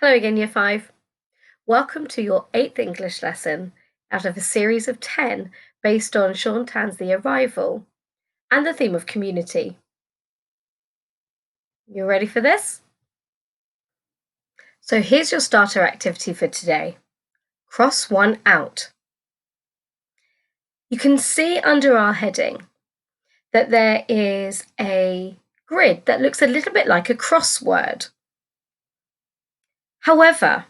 Hello again, Year 5. Welcome to your 8th English lesson out of a series of 10 based on Sean Tan's The Arrival and the theme of community. You ready for this? So here's your starter activity for today. Cross one out. You can see under our heading that there is a grid that looks a little bit like a crossword. However,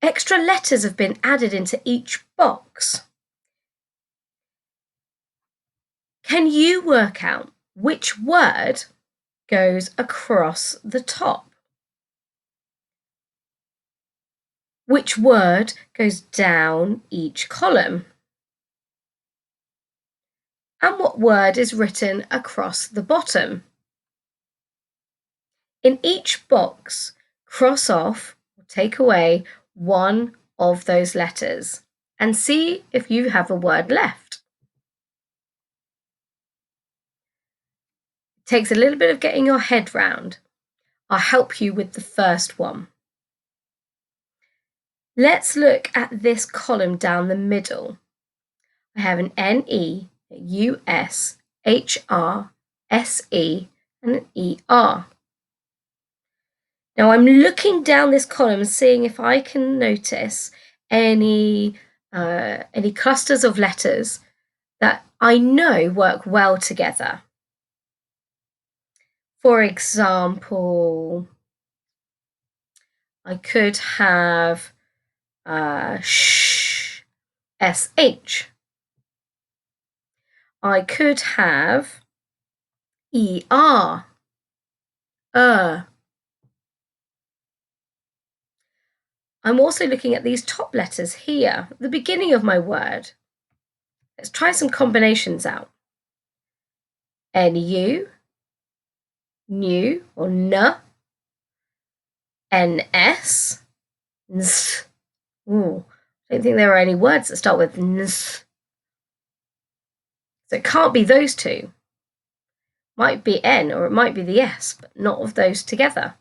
extra letters have been added into each box. Can you work out which word goes across the top? Which word goes down each column? And what word is written across the bottom? In each box, cross off or take away one of those letters and see if you have a word left. It takes a little bit of getting your head round. I'll help you with the first one. Let's look at this column down the middle. I have an N-E, a U-S, H-R, S-E, and an E-R. Now I'm looking down this column, seeing if I can notice any clusters of letters that I know work well together. For example, I could have sh, S-H. I could have E-R, I'm also looking at these top letters here, at the beginning of my word. Let's try some combinations out. N-U, new or N, N-S, Ns. Ooh, I don't think there are any words that start with Ns. So it can't be those two. Might be N or it might be the S, but not of those together.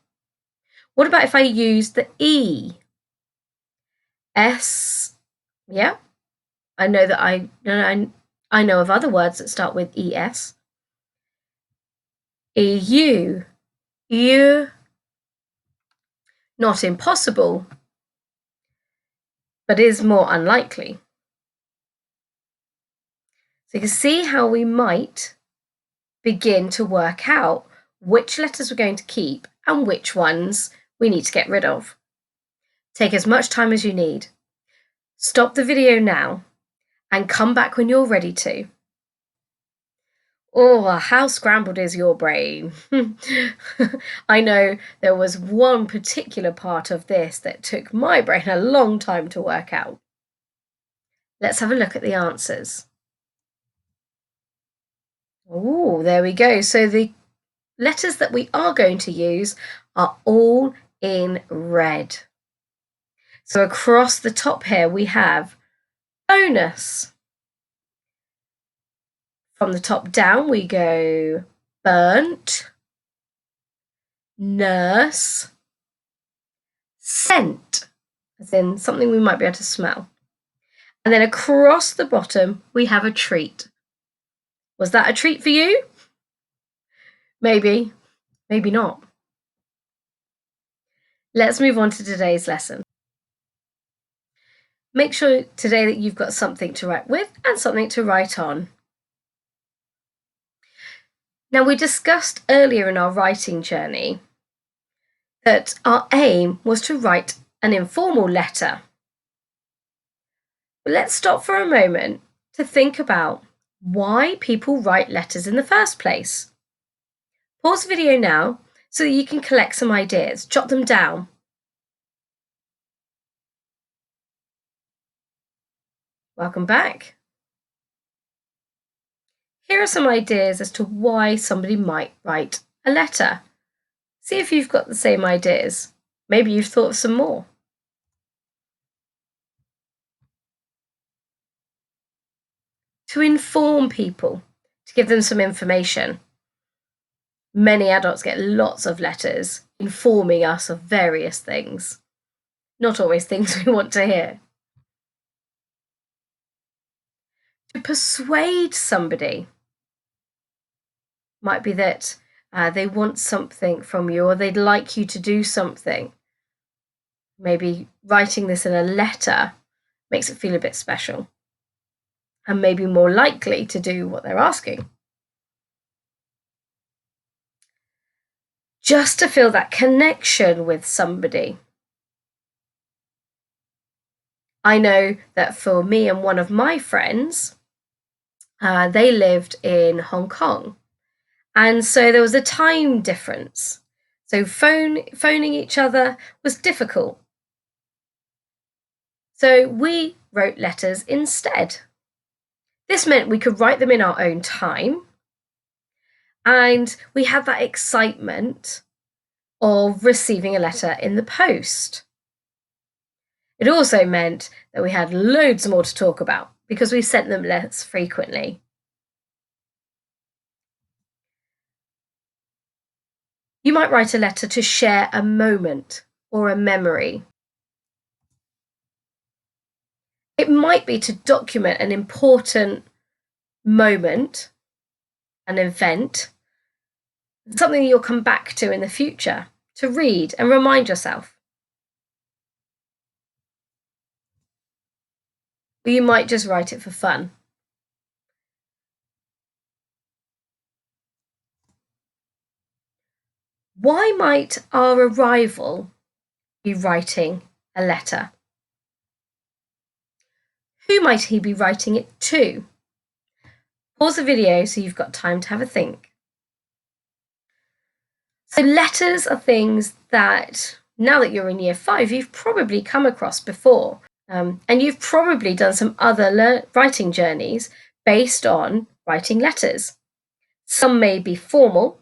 What about if I use the E? S, yeah. I know that I know of other words that start with ES. EU, you. Not impossible, but is more unlikely. So you can see how we might begin to work out which letters we're going to keep and which ones we need to get rid of. Take as much time as you need. Stop the video now and come back when you're ready to. Oh, how scrambled is your brain? I know there was one particular part of this that took my brain a long time to work out. Let's have a look at the answers. Oh, there we go. So the letters that we are going to use are all in red. So across the top here, we have bonus. From the top down, we go burnt, nurse, scent, as in something we might be able to smell. And then across the bottom, we have a treat. Was that a treat for you? Maybe, maybe not. Let's move on to today's lesson. Make sure today that you've got something to write with and something to write on. Now, we discussed earlier in our writing journey that our aim was to write an informal letter. But let's stop for a moment to think about why people write letters in the first place. Pause the video now so that you can collect some ideas, jot them down. Welcome back. Here are some ideas as to why somebody might write a letter. See if you've got the same ideas. Maybe you've thought of some more. To inform people, to give them some information. Many adults get lots of letters informing us of various things, not always things we want to hear. To persuade somebody might be that they want something from you, or they'd like you to do something. Maybe writing this in a letter makes it feel a bit special and maybe more likely to do what they're asking. Just to feel that connection with somebody. I know that for me and one of my friends, they lived in Hong Kong. And so there was a time difference. So phoning each other was difficult. So we wrote letters instead. This meant we could write them in our own time. And we had that excitement of receiving a letter in the post. It also meant that we had loads more to talk about because we sent them less frequently. You might write a letter to share a moment or a memory. It might be to document an important moment, an event, something you'll come back to in the future, to read and remind yourself. Or you might just write it for fun. Why might our arrival be writing a letter? Who might he be writing it to? Pause the video so you've got time to have a think. So letters are things that, now that you're in year 5, you've probably come across before. And you've probably done some other writing journeys based on writing letters. Some may be formal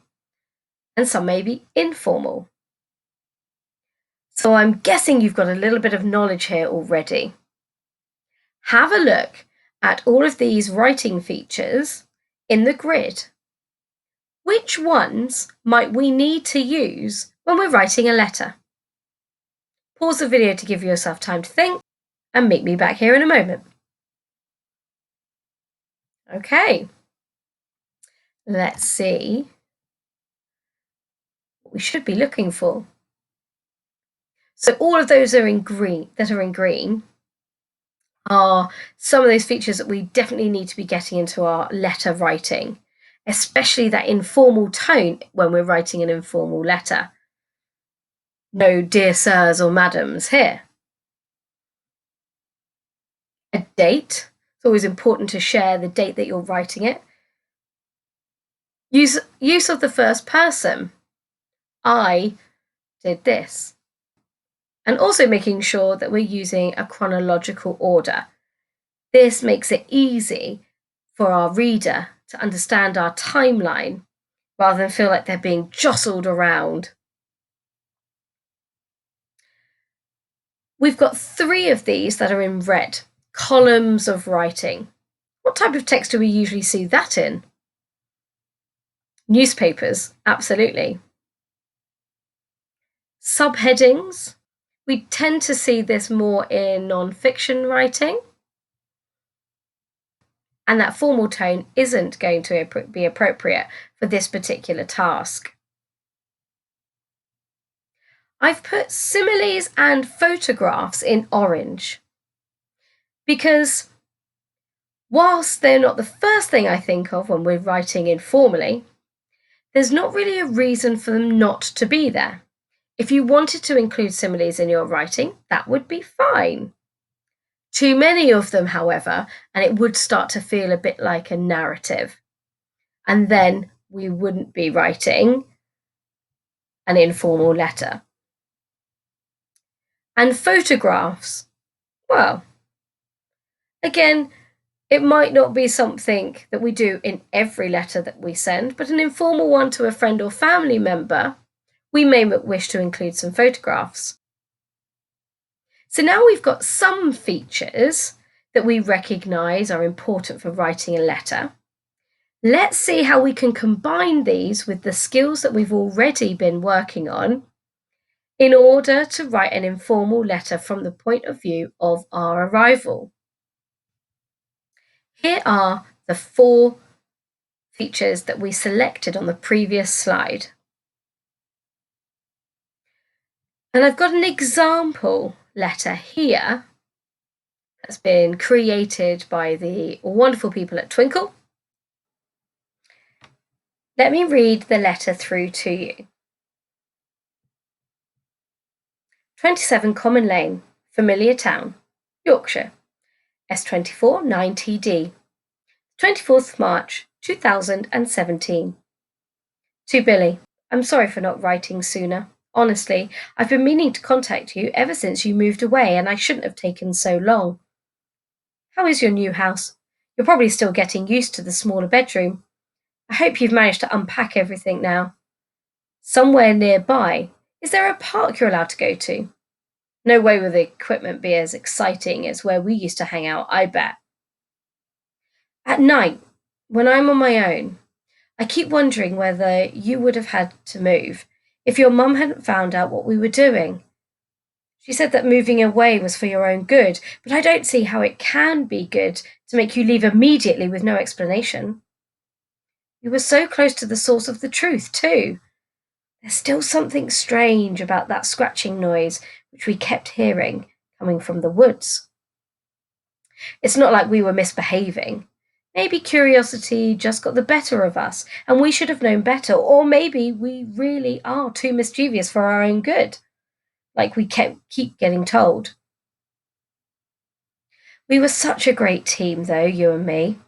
and some may be informal. So I'm guessing you've got a little bit of knowledge here already. Have a look at all of these writing features in the grid. Which ones might we need to use when we're writing a letter? Pause the video to give yourself time to think and meet me back here in a moment. Okay, let's see what we should be looking for. So all of those are in green, are some of those features that we definitely need to be getting into our letter writing, especially that informal tone when we're writing an informal letter. No dear sirs or madams here. A date. It's always important to share the date that you're writing it. Use of the first person. I did this. And also making sure that we're using a chronological order. This makes it easy for our reader to understand our timeline rather than feel like they're being jostled around. We've got 3 of these that are in red, columns of writing. What type of text do we usually see that in? Newspapers, absolutely. Subheadings, we tend to see this more in non-fiction writing. And that formal tone isn't going to be appropriate for this particular task. I've put similes and photographs in orange because whilst they're not the first thing I think of when we're writing informally, there's not really a reason for them not to be there. If you wanted to include similes in your writing, that would be fine. Too many of them, however, and it would start to feel a bit like a narrative. And then we wouldn't be writing an informal letter. And photographs, well, again, it might not be something that we do in every letter that we send, but an informal one to a friend or family member, we may wish to include some photographs. So now we've got some features that we recognise are important for writing a letter. Let's see how we can combine these with the skills that we've already been working on in order to write an informal letter from the point of view of our arrival. Here are the 4 features that we selected on the previous slide. And I've got an example letter here that's been created by the wonderful people at Twinkle. Let me read the letter through to you. 27 Common Lane, Familiar Town, Yorkshire, S24 9TD, 24th March 2017. To Billy, I'm sorry for not writing sooner. Honestly, I've been meaning to contact you ever since you moved away, and I shouldn't have taken so long. How is your new house? You're probably still getting used to the smaller bedroom. I hope you've managed to unpack everything now. Somewhere nearby, is there a park you're allowed to go to? No way will the equipment be as exciting as where we used to hang out, I bet. At night, when I'm on my own, I keep wondering whether you would have had to move if your mum hadn't found out what we were doing. She said that moving away was for your own good, but I don't see how it can be good to make you leave immediately with no explanation. You were so close to the source of the truth, too. There's still something strange about that scratching noise which we kept hearing coming from the woods. It's not like we were misbehaving. Maybe curiosity just got the better of us, and we should have known better, or maybe we really are too mischievous for our own good, like we keep getting told. We were such a great team, though, you and me.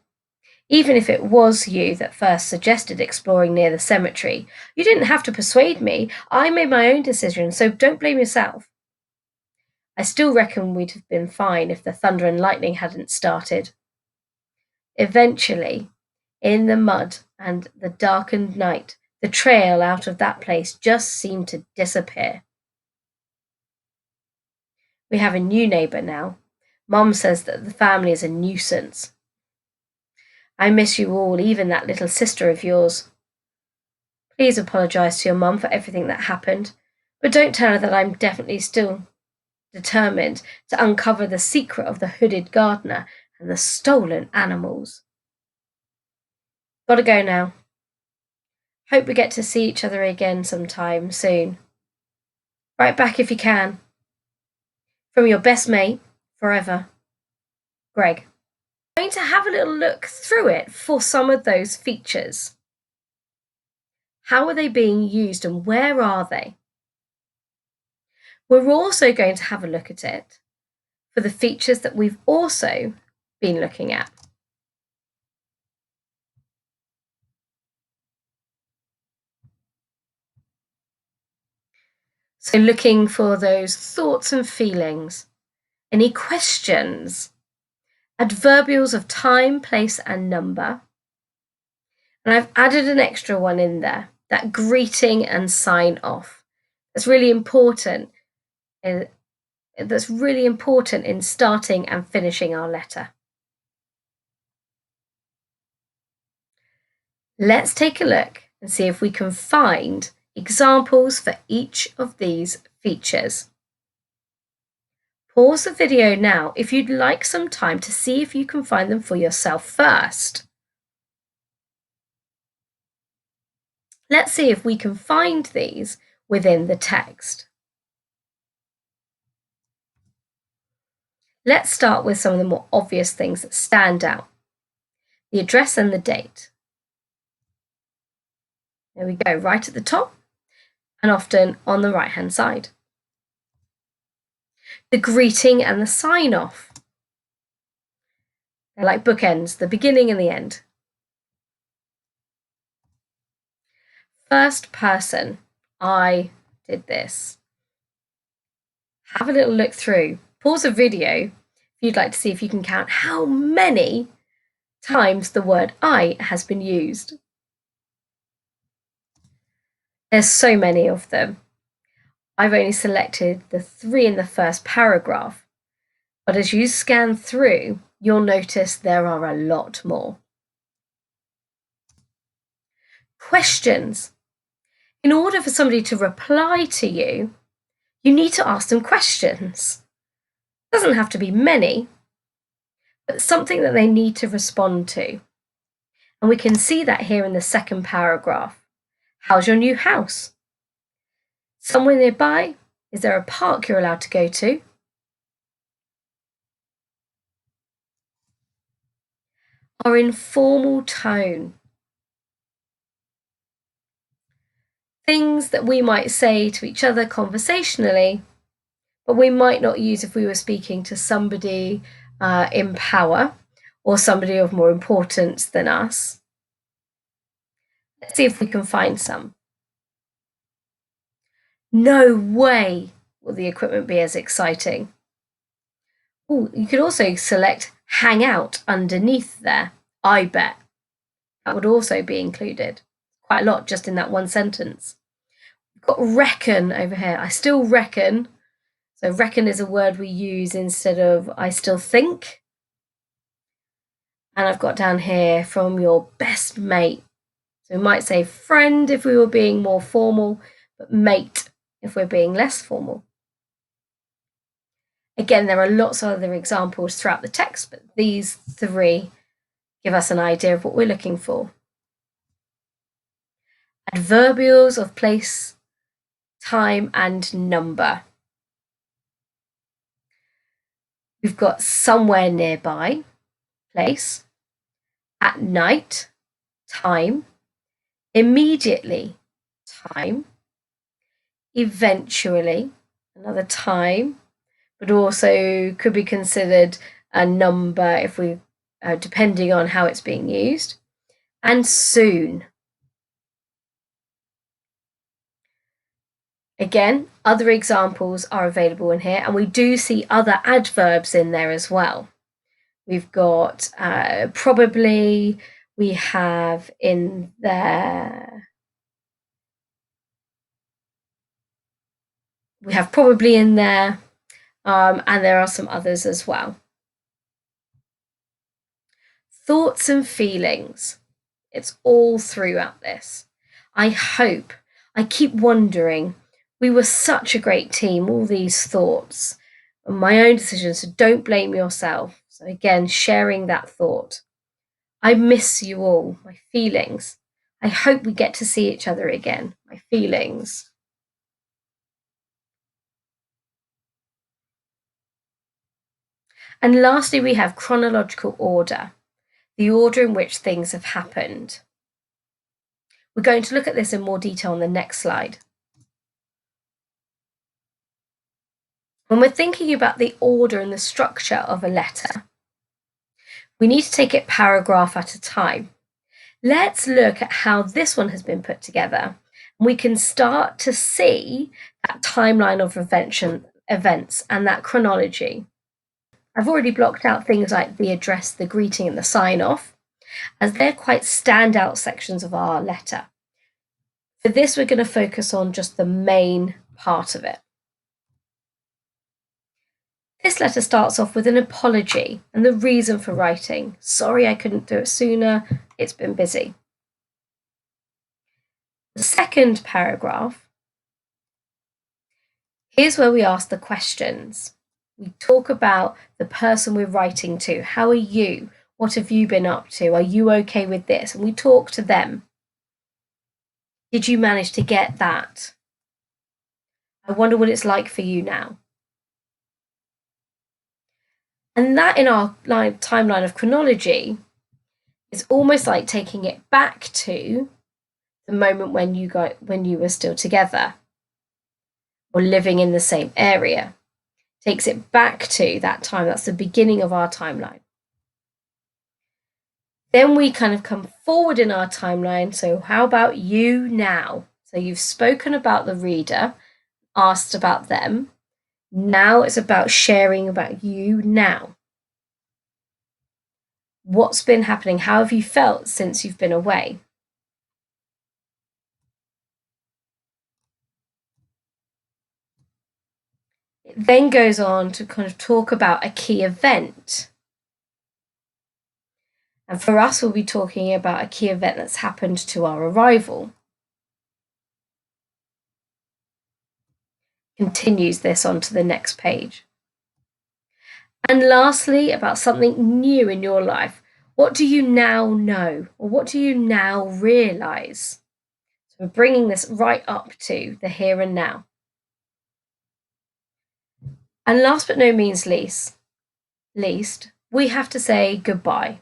Even if it was you that first suggested exploring near the cemetery, you didn't have to persuade me. I made my own decision, so don't blame yourself. I still reckon we'd have been fine if the thunder and lightning hadn't started. Eventually, in the mud and the darkened night, the trail out of that place just seemed to disappear. We have a new neighbour now. Mum says that the family is a nuisance. I miss you all, even that little sister of yours. Please apologise to your mum for everything that happened, but don't tell her that I'm definitely still determined to uncover the secret of the hooded gardener and the stolen animals. Gotta go now. Hope we get to see each other again sometime soon. Write back if you can. From your best mate, forever, Greg. I'm going to have a little look through it for some of those features. How are they being used and where are they? We're also going to have a look at it for the features that we've also been looking at. So looking for those thoughts and feelings, any questions, adverbials of time, place, and number. And I've added an extra one in there, that greeting and sign off. That's really important. That's really important in starting and finishing our letter. Let's take a look and see if we can find examples for each of these features. Pause the video now if you'd like some time to see if you can find them for yourself first. Let's see if we can find these within the text. Let's start with some of the more obvious things that stand out. The address and the date. There we go, right at the top and often on the right-hand side. The greeting and the sign-off. They're like bookends, the beginning and the end. First person, I did this. Have a little look through. Pause the video if you'd like to see if you can count how many times the word I has been used. There's so many of them. I've only selected the 3 in the first paragraph, but as you scan through, you'll notice there are a lot more. Questions. In order for somebody to reply to you, You need to ask them questions. It doesn't have to be many, but something that they need to respond to. And we can see that here in the second paragraph. How's your new house? Somewhere nearby? Is there a park you're allowed to go to? Our informal tone. Things that we might say to each other conversationally, but we might not use if we were speaking to somebody in power or somebody of more importance than us. Let's see if we can find some. No way will the equipment be as exciting. Oh, you could also select hang out underneath there. I bet. That would also be included. Quite a lot just in that one sentence. We've got reckon over here. I still reckon. So reckon is a word we use instead of I still think. And I've got down here from your best mate. So we might say friend if we were being more formal, but mate if we're being less formal. Again, there are lots of other examples throughout the text, but these three give us an idea of what we're looking for. Adverbials of place, time, and number. We've got somewhere nearby, place, at night, time, immediately, time, eventually, another time, but also could be considered a number if we, depending on how it's being used, and soon. Again, other examples are available in here, and we do see other adverbs in there as well. We've got probably, we have in there, we have probably in there, and there are some others as well. Thoughts and feelings. It's all throughout this. I hope, I keep wondering, we were such a great team, all these thoughts, and my own decisions, so don't blame yourself. So again, sharing that thought. I miss you all, my feelings. I hope we get to see each other again, my feelings. And lastly, we have chronological order, the order in which things have happened. We're going to look at this in more detail on the next slide. When we're thinking about the order and the structure of a letter, we need to take it paragraph at a time. Let's look at how this one has been put together. We can start to see that timeline of events and that chronology. I've already blocked out things like the address, the greeting, and the sign-off, as they're quite standout sections of our letter. For this, we're going to focus on just the main part of it. This letter starts off with an apology and the reason for writing. Sorry I couldn't do it sooner, it's been busy. The second paragraph, here's where we ask the questions. We talk about the person we're writing to. How are you? What have you been up to? Are you okay with this? And we talk to them. Did you manage to get that? I wonder what it's like for you now. And that in our timeline of chronology is almost like taking it back to the moment when you were still together or living in the same area. Takes it back to that time. That's the beginning of our timeline. Then we kind of come forward in our timeline. So how about you now? So you've spoken about the reader, asked about them. Now it's about sharing about you now. What's been happening? How have you felt since you've been away? It then goes on to kind of talk about a key event. And for us, we'll be talking about a key event that's happened to our arrival. continues this on to the next page. And lastly, about something new in your life. What do you now know, or what do you now realize? So we're bringing this right up to the here and now. And last but no means least, we have to say goodbye.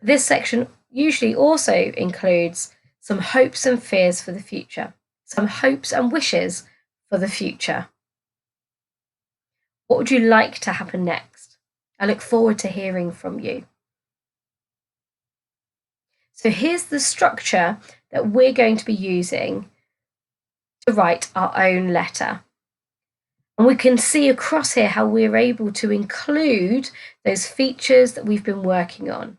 This section usually also includes some hopes and fears for the future, some hopes and wishes for the future. What would you like to happen next? I look forward to hearing from you. So here's the structure that we're going to be using to write our own letter. And we can see across here how we're able to include those features that we've been working on.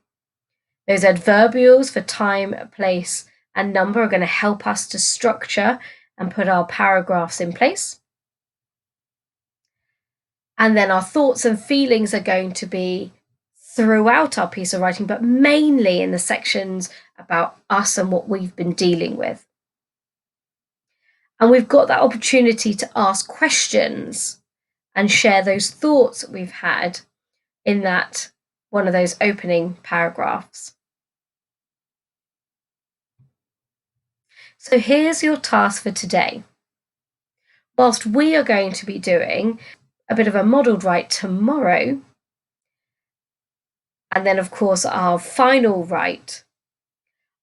Those adverbials for time, place, and number are going to help us to structure and put our paragraphs in place. And then our thoughts and feelings are going to be throughout our piece of writing, but mainly in the sections about us and what we've been dealing with. And we've got that opportunity to ask questions and share those thoughts that we've had in that one of those opening paragraphs. So here's your task for today. Whilst we are going to be doing a bit of a modelled write tomorrow, and then of course our final write,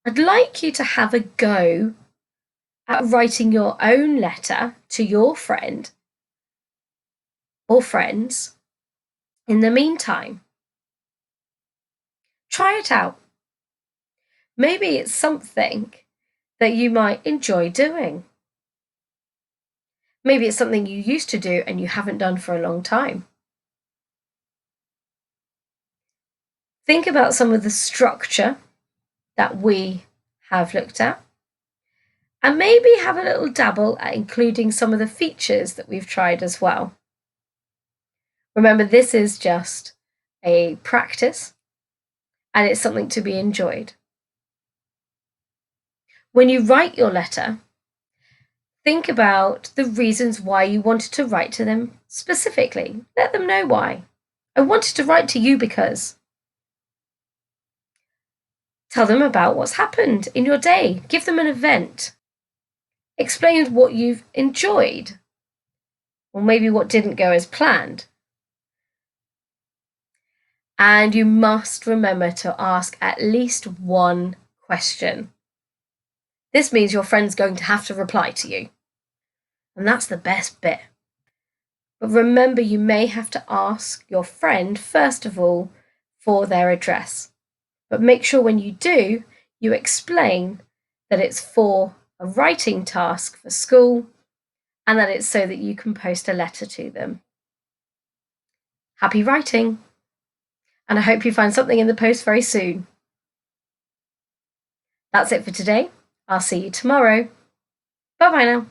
I'd like you to have a go at writing your own letter to your friend or friends in the meantime. Try it out. Maybe it's something that you might enjoy doing. Maybe it's something you used to do and you haven't done for a long time. Think about some of the structure that we have looked at, and maybe have a little dabble at including some of the features that we've tried as well. Remember, this is just a practice and it's something to be enjoyed. When you write your letter, think about the reasons why you wanted to write to them specifically. Let them know why. I wanted to write to you because. Tell them about what's happened in your day. Give them an event. Explain what you've enjoyed, or maybe what didn't go as planned. And you must remember to ask at least one question. This means your friend's going to have to reply to you. And that's the best bit. But remember, you may have to ask your friend, first of all, for their address. But make sure when you do, you explain that it's for a writing task for school and that it's so that you can post a letter to them. Happy writing! And I hope you find something in the post very soon. That's it for today. I'll see you tomorrow. Bye-bye now.